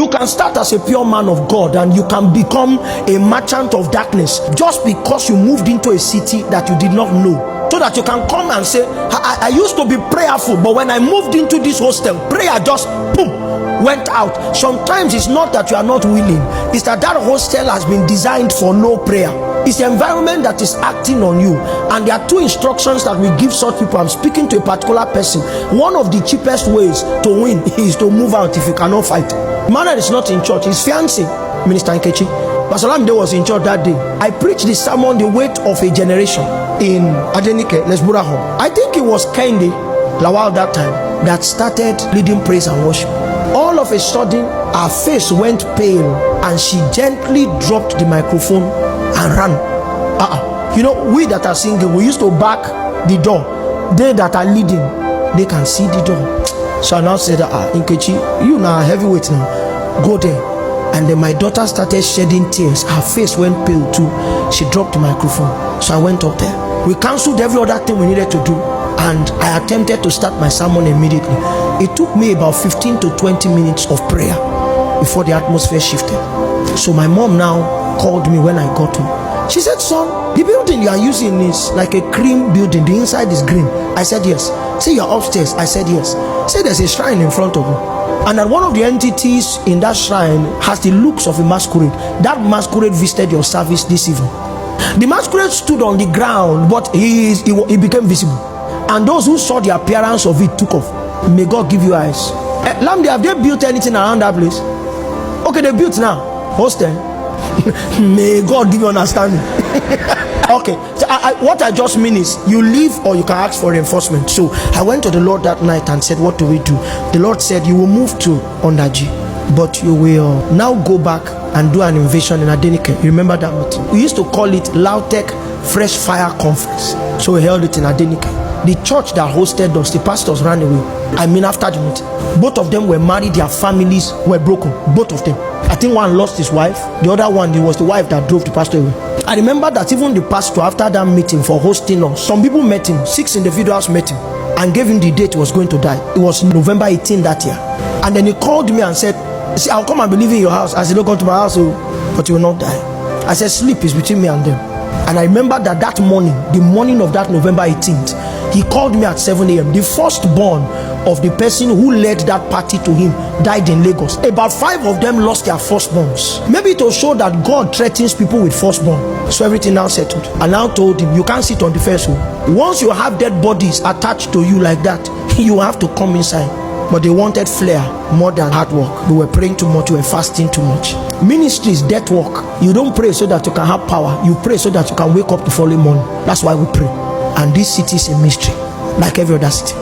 You can start as a pure man of God and you can become a merchant of darkness just because you moved into a city that you did not know. So that you can come and say, I used to be prayerful, but when I moved into this hostel, prayer just boom went out. Sometimes it's not that you are not willing, it's that hostel has been designed for no prayer. It's the environment that is acting on you. And there are two instructions that we give such people. I'm speaking to a particular person. One of the cheapest ways to win is to move out if you cannot fight. Man that is not in church, his fiancé, Minister Nkechi, Pastor Lamide was in church that day. I preached the sermon, The Weight of a Generation, in Adenike, Lesbura Hall. I think it was Kende Lawal that time that started leading praise and worship. All of a sudden, her face went pale and she gently dropped the microphone and ran. You know, we that are singing, we used to back the door. They that are leading, they can see the door. So I now said, Nkechi, you now heavyweight now, go there. And then my daughter started shedding tears. Her face went pale too. She dropped the microphone. So I went up there. We cancelled every other thing we needed to do, and I attempted to start my sermon immediately. It took me about 15 to 20 minutes of prayer before the atmosphere shifted. So my mom now called me when I got home. She said, son, the building you are using is like a cream building. The inside is green. I said, yes. Say you're upstairs. I said, yes. Say there's a shrine in front of you. And that one of the entities in that shrine has the looks of a masquerade. That masquerade visited your service this evening. The masquerade stood on the ground, but he became visible. And those who saw the appearance of it took off. May God give you eyes. Lamde, have they built anything around that place? Okay, they built now. Hostel. May God give you understanding. Okay, so what I just mean is, you leave or you can ask for reinforcement. So I went to the Lord that night and said, what do we do? The Lord said, you will move to Ondaji, but you will now go back and do an invasion in Adenike. You remember that meeting? We used to call it Lautech Fresh Fire Conference. So we held it in Adenike. The church that hosted us, the pastors ran away. I mean, after the meeting, both of them were married, their families were broken, both of them. I think one lost his wife, the other one, it was the wife that drove the pastor away. I remember that even the pastor, after that meeting for hosting us, some people met him, 6 individuals met him and gave him the date he was going to die. It was November 18 that year. And then he called me and said, see, I'll come and be living in your house. I said, don't come to my house, but you will not die. I said, sleep is between me and them. And I remember that morning, the morning of that November 18th, he called me at 7 a.m. The firstborn of the person who led that party to him died in Lagos. About 5 of them lost their firstborns. Maybe to show that God threatens people with firstborn. So everything now settled. I now told him, you can't sit on the first one. Once you have dead bodies attached to you like that, you have to come inside. But they wanted flair more than hard work. They were praying too much, they were fasting too much. Ministry is death work. You don't pray so that you can have power. You pray so that you can wake up the following morning. That's why we pray. And this city is a mystery, like every other city.